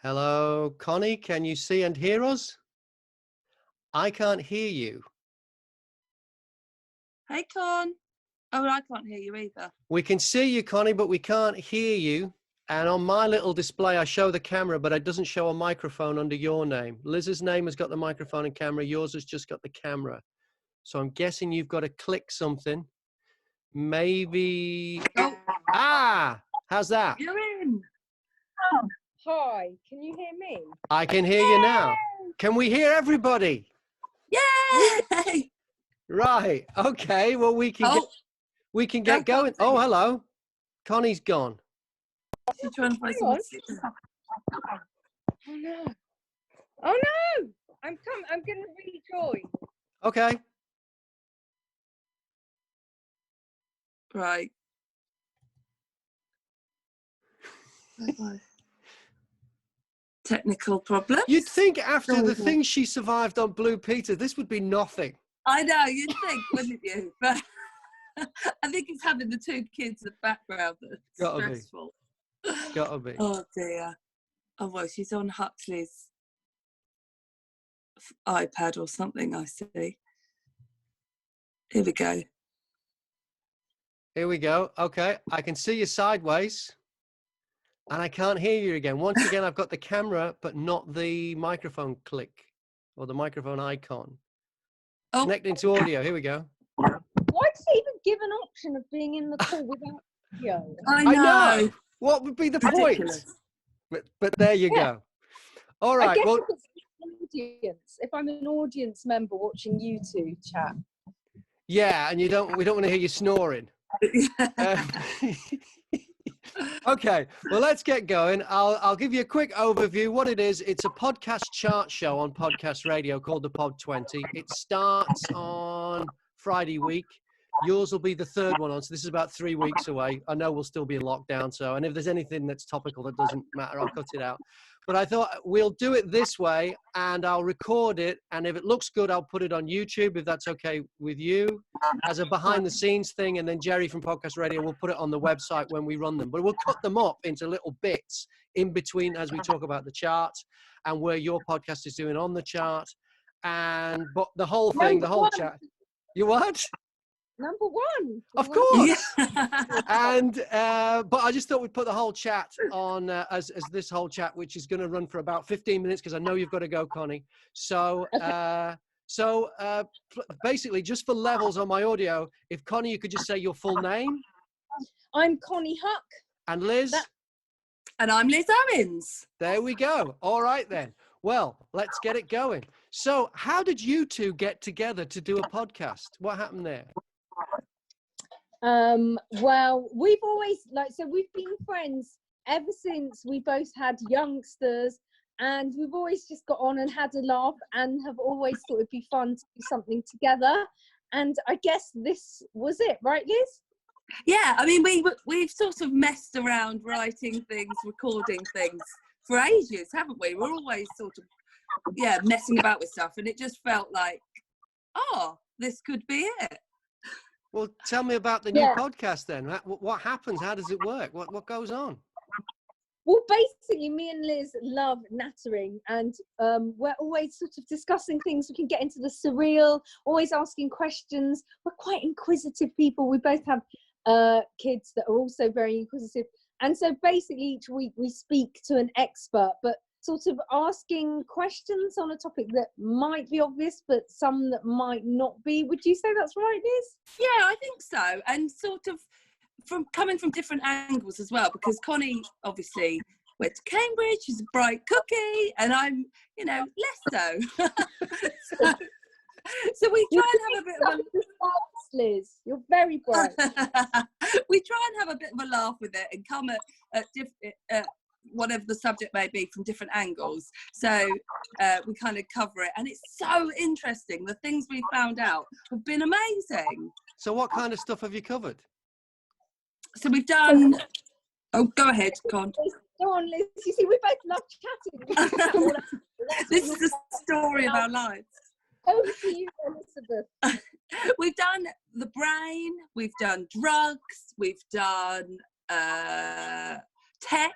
Hello, Connie. Can you see and hear us? I can't hear you. Hey, Con. Oh, I can't hear you either. We can see you, Connie, but we can't hear you. And on my little display, I show the camera, but it doesn't show a microphone under your name. Liz's name has got the microphone and camera. Yours has just got the camera. So I'm guessing you've got to click something. Maybe. Oh, How's that? you're in. Oh, hi, can you hear me? I can hear you now. Can we hear everybody? Yay! Right. Okay. Well, we can get going. Oh, hello. Connie's gone. She's trying to find Hang on. someone. Oh no! Oh no! I'm gonna rejoin. Okay. Right. Bye-bye. Technical problems. You'd think after the things she survived on Blue Peter, this would be nothing. I know, you'd think, wouldn't you? But I think it's having the two kids in the background that's stressful. Gotta be. Oh dear. Oh well, she's on Huxley's iPad or something, I see. Here we go. Here we go. Okay. I can see you sideways. And I can't hear you again. Once again, I've got the camera, but not the microphone click or the microphone icon. Oh. Connecting to audio. Here we go. Why does it even give an option of being in the call without video? I know. What would be the Ridiculous. point? But there you go. All I right. guess Well, if it's an audience, if I'm an audience member watching you two chat. yeah, and we don't want to hear you snoring. Okay, well, let's get going. I'll give you a quick overview. What it is, it's a podcast chart show on podcast radio called the Pod 20. It starts on Friday week. Yours will be the third one on, so this is about 3 weeks away. I know we'll still be in lockdown, and if there's anything that's topical that doesn't matter, I'll cut it out. But I thought we'll do it this way, and I'll record it, and if it looks good, I'll put it on YouTube, if that's okay with you, as a behind-the-scenes thing, and then Jerry from Podcast Radio will put it on the website when we run them. But we'll cut them up into little bits in between as we talk about the chart and where your podcast is doing on the chart, but the whole thing, the whole chat. You what? Number one. Of course. Yeah. And but I just thought we'd put the whole chat on as this whole chat, which is going to run for about 15 minutes because I know you've got to go, Connie. So basically, just for levels on my audio, if Connie, you could just say your full name. I'm Konnie Huq. And Liz. And I'm Liz Owens. There we go. All right then. Well, let's get it going. So, how did you two get together to do a podcast? What happened there? Well, we've always we've been friends ever since we both had youngsters, and we've always just got on and had a laugh and have always thought it'd be fun to do something together. And I guess this was it, right, Liz? Yeah, I mean, we've sort of messed around writing things, recording things for ages, haven't we? We're always sort of, messing about with stuff, and it just felt like, oh, this could be it. Well, tell me about the new podcast then. What happens? How does it work? What goes on? Well, basically, me and Liz love nattering, and we're always sort of discussing things. We can get into the surreal, always asking questions. We're quite inquisitive people. We both have kids that are also very inquisitive. And so basically each week we speak to an expert, but sort of asking questions on a topic that might be obvious, but some that might not be. Would you say that's right, Liz? Yeah, I think so. And sort of coming from different angles as well, because Connie obviously went to Cambridge, she's a bright cookie, and I'm, less so. So we try and have a bit of a Liz, you're very bright. We try and have a bit of a laugh with it and come at whatever the subject may be from different angles. So we kind of cover it, and it's so interesting. The things we found out have been amazing. So what kind of stuff have you covered? So we've done. Oh, go ahead, Con. Go on, Liz. You see, we both love chatting. This is the story of our lives. Over to you, Elizabeth. We've done the brain, we've done drugs, we've done tech.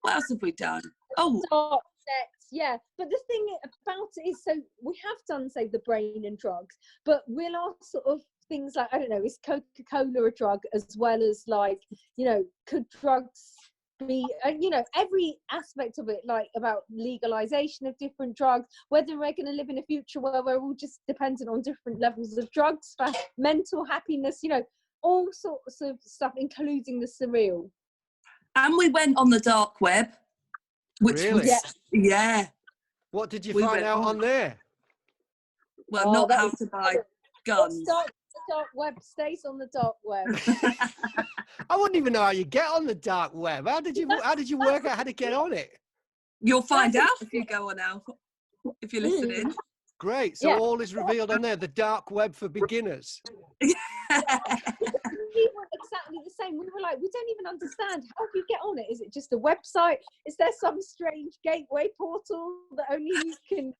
What else have we done? Oh, dark net, yeah. But the thing about it is, so we have done, say, the brain and drugs, but we'll ask sort of things like, I don't know, is Coca-Cola a drug, as well as like, you know, could drugs be, you know, every aspect of it, like about legalization of different drugs, whether we're going to live in a future where we're all just dependent on different levels of drugs for mental happiness, you know, all sorts of stuff, including the surreal. and we went on the dark web, which Really? was, yeah. What did you We find went out on there? Well, Oh, not that how was to buy What guns. starts on the dark web stays on the dark web. I wouldn't even know how you get on the dark web. How did you work out how to get on it? You'll find out if you go on now, if you're listening. Great. So Yeah. all is revealed on there. The dark web for beginners. We were exactly the same. We were like, we don't even understand. How do you get on it? Is it just a website? Is there some strange gateway portal that only you can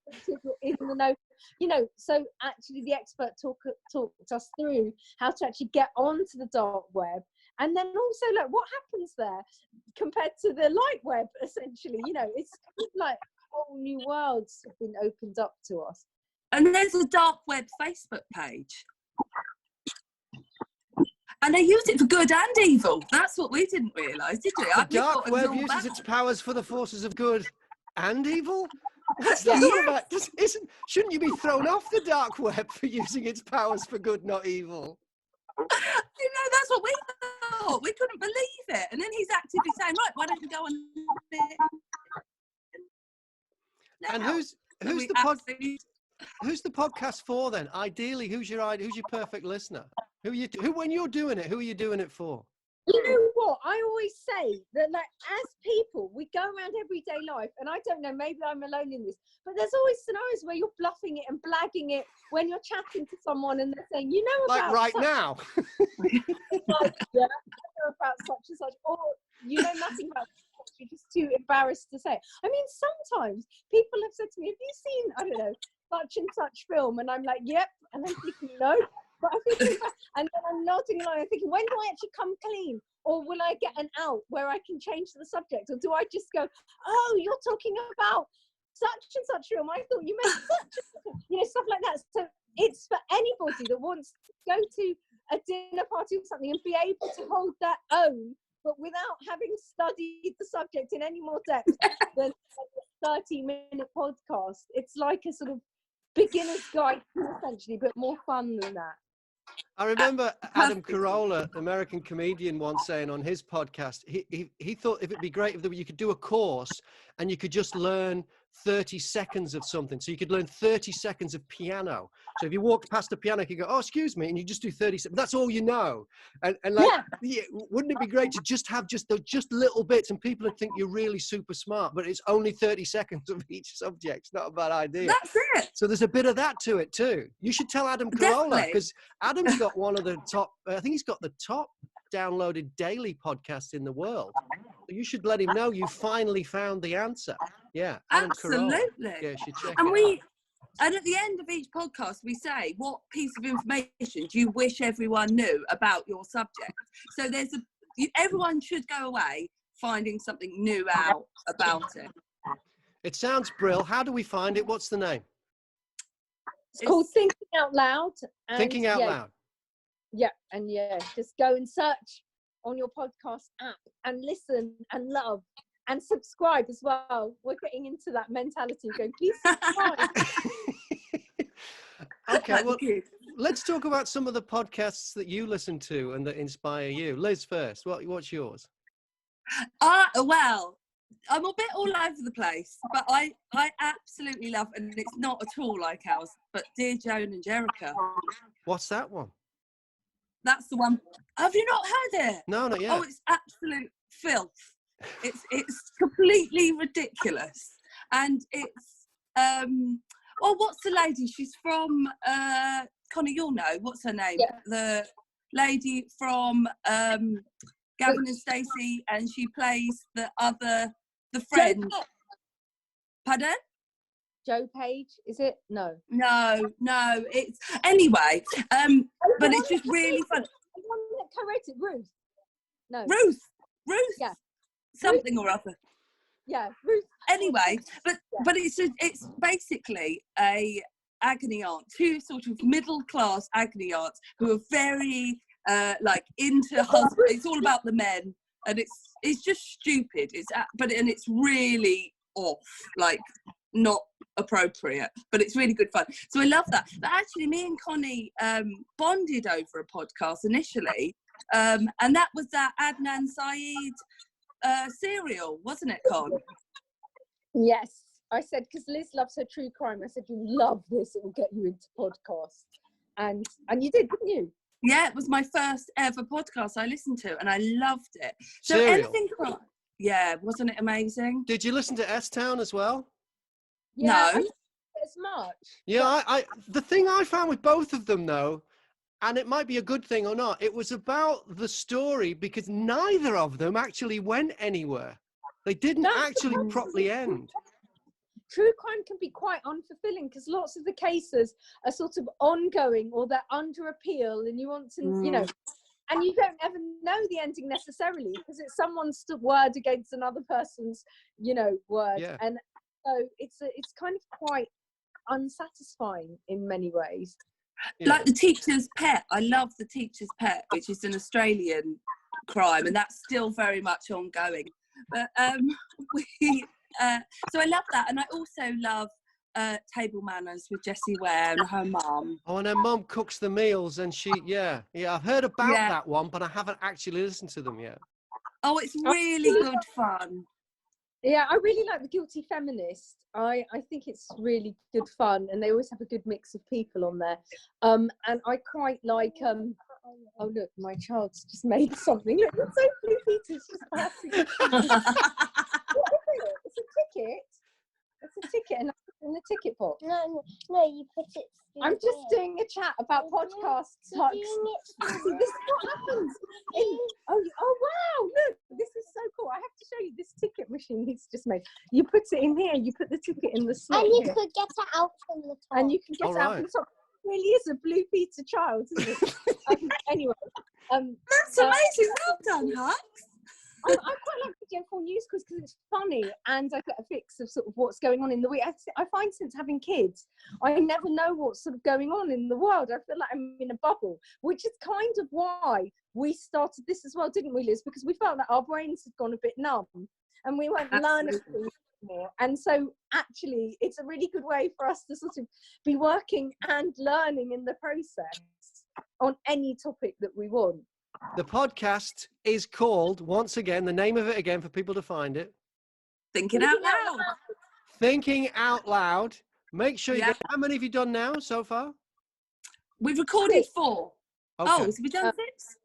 in the know? You know, so actually the expert talked us through how to actually get onto the dark web. And then also, like, what happens there compared to the light web, essentially? You know, it's kind of like whole new worlds have been opened up to us. And there's a dark web Facebook page. And they use it for good and evil. That's what we didn't realise, did we? The dark web uses its powers for the forces of good and evil? What's that all about? Shouldn't you be thrown off the dark web for using its powers for good, not evil? You know, that's what we thought. We couldn't believe it. And then he's actively saying, right, why don't we go on it? And who's the podcast for then? Ideally, who's your perfect listener? Who when you're doing it, who are you doing it for? You know what? I always say that, like, as people, we go around everyday life, and I don't know, maybe I'm alone in this, but there's always scenarios where you're bluffing it and blagging it when you're chatting to someone and they're saying, you know, about like right now. Like, yeah, I know about such and such, or you know nothing about such, you're just too embarrassed to say it. I mean, sometimes people have said to me, have you seen, I don't know, such and such film? And I'm like, yep. And I'm thinking, no. But I'm thinking, and then I'm nodding along, I'm thinking, when do I actually come clean? Or will I get an out where I can change the subject? Or do I just go, oh, you're talking about such and such film, I thought you meant such and such, you know, stuff like that. So it's for anybody that wants to go to a dinner party or something and be able to hold their own, but without having studied the subject in any more depth than a 30-minute podcast. It's like a sort of beginner's guide, essentially, but more fun than that. I remember Adam Carolla, American comedian, once saying on his podcast, he thought if it'd be great if you could do a course and you could just learn 30 seconds of something. So you could learn 30 seconds of piano. So if you walked past the piano, you could go, oh, excuse me, and you just do 30 seconds. That's all you know. And like, yeah, wouldn't it be great to just have just little bits, and people would think you're really super smart, but it's only 30 seconds of each subject. It's not a bad idea. That's it. So there's a bit of that to it too. You should tell Adam Carolla, because Adam's got one of the top, I think he's got the top downloaded daily podcast in the world. So you should let him know you finally found the answer. Yeah, Adam absolutely. Carolla. Yeah, you should check and it out. And at the end of each podcast, we say, what piece of information do you wish everyone knew about your subject? So everyone should go away finding something new out about it. It sounds brilliant. How do we find it? What's the name? It's called Thinking Out Loud. And Thinking Out Loud. Yeah, and just go and search on your podcast app and listen and love and subscribe as well. We're getting into that mentality of going, please subscribe. Okay, well, let's talk about some of the podcasts that you listen to and that inspire you. Liz first, what's yours? Well, I'm a bit all over the place, but I absolutely love, and it's not at all like ours, but Dear Joan and Jericha. What's that one? That's the one. Have you not heard it? No, not yet. Oh, it's absolute filth. It's completely ridiculous, and it's well, what's the lady? She's from Connie, you'll know. What's her name? Yeah. The lady from Gavin and Stacey, and she plays the friend. Pardon? Joe Page, is it? No. It's anyway. But it's just really fun. The one that co-wrote it, Ruth. No. Ruth. Yeah. Something Ruth. Or other. Yeah, Ruth. Anyway, but it's basically a agony aunt, two sort of middle class agony aunts who are very like into husband. It's all about the men, and it's just stupid. And it's really off, like not appropriate, but it's really good fun. So I love that. But actually, me and Konnie bonded over a podcast initially, and that was that Adnan Syed serial, wasn't it, Con? Yes, I said, because Liz loves her true crime. I said, you love this; it will get you into podcasts, and you did, didn't you? Yeah, it was my first ever podcast I listened to, and I loved it. So Serial. anything crime? Yeah, wasn't it amazing? Did you listen to S-Town as well? Yeah, No. as much. Yeah, I the thing I found with both of them though, and it might be a good thing or not, it was about the story because neither of them actually went anywhere. They didn't actually properly end. True crime can be quite unfulfilling because lots of the cases are sort of ongoing or they're under appeal, and you want to, you know, and you don't ever know the ending necessarily because it's someone's word against another person's, you know, word. Yeah. And so it's kind of quite unsatisfying in many ways. Yeah. Like The Teacher's Pet. I love The Teacher's Pet, which is an Australian crime, and that's still very much ongoing. But so I love that, and I also love Table Manners with Jessie Ware and her mum. Oh, and her mum cooks the meals, and yeah, I've heard about that one, but I haven't actually listened to them yet. Oh, it's really good fun. Yeah, I really like The Guilty Feminist. I think it's really good fun, and they always have a good mix of people on there. And I quite like oh look, my child's just made something. Look, it's so Blue Peter's just passing. What is it? It's a ticket. It's a ticket, and I put it in the ticket box. No, you put it. I'm just doing a chat about podcasts. Like, see, this is what happens. Oh wow! Look, this is so cool. I have to show you this ticket machine he's just made. You put it in here. You put the ticket in the slot. And you here. could get it out from the top. And you can get it out from the top. It really is a Blue Peter child, isn't it? Anyway, That's amazing. Well done, Huq. I quite like the Gen4 News quiz because it's funny and I get a fix of sort of what's going on in the week. I find since having kids, I never know what's sort of going on in the world. I feel like I'm in a bubble, which is kind of why we started this as well, didn't we, Liz? Because we felt that our brains had gone a bit numb and we weren't learning more. And so actually, it's a really good way for us to sort of be working and learning in the process on any topic that we want. The podcast is called, once again, the name of it again for people to find it. Thinking Out Loud. Thinking Out Loud. Make sure you get, how many have you done now so far? We've recorded 4. Okay. Oh, so we've done 6?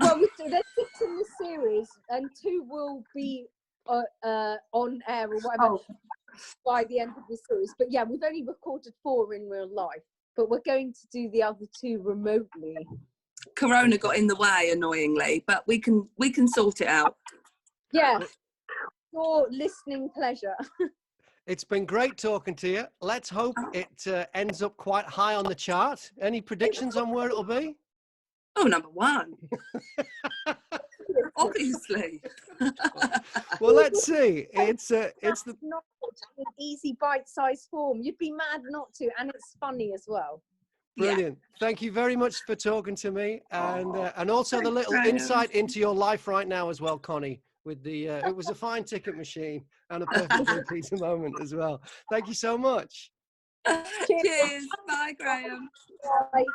Well, there's 6 in the series and 2 will be on air or whatever by the end of the series. But yeah, we've only recorded 4 in real life, but we're going to do the other 2 remotely. Corona got in the way, annoyingly, but we can sort it out. Yeah, for listening pleasure. It's been great talking to you. Let's hope it ends up quite high on the chart. Any predictions on where it'll be? Oh, number 1. Obviously. Well, let's see. It's not an easy bite-sized form. You'd be mad not to, and it's funny as well. brilliant. Yeah. Thank you very much for talking to me, and also the little insight into your life right now as well, Konnie. With the it was a fine ticket machine and a perfect piece of moment as well. Thank you so much. Cheers. Bye, Graham. Bye.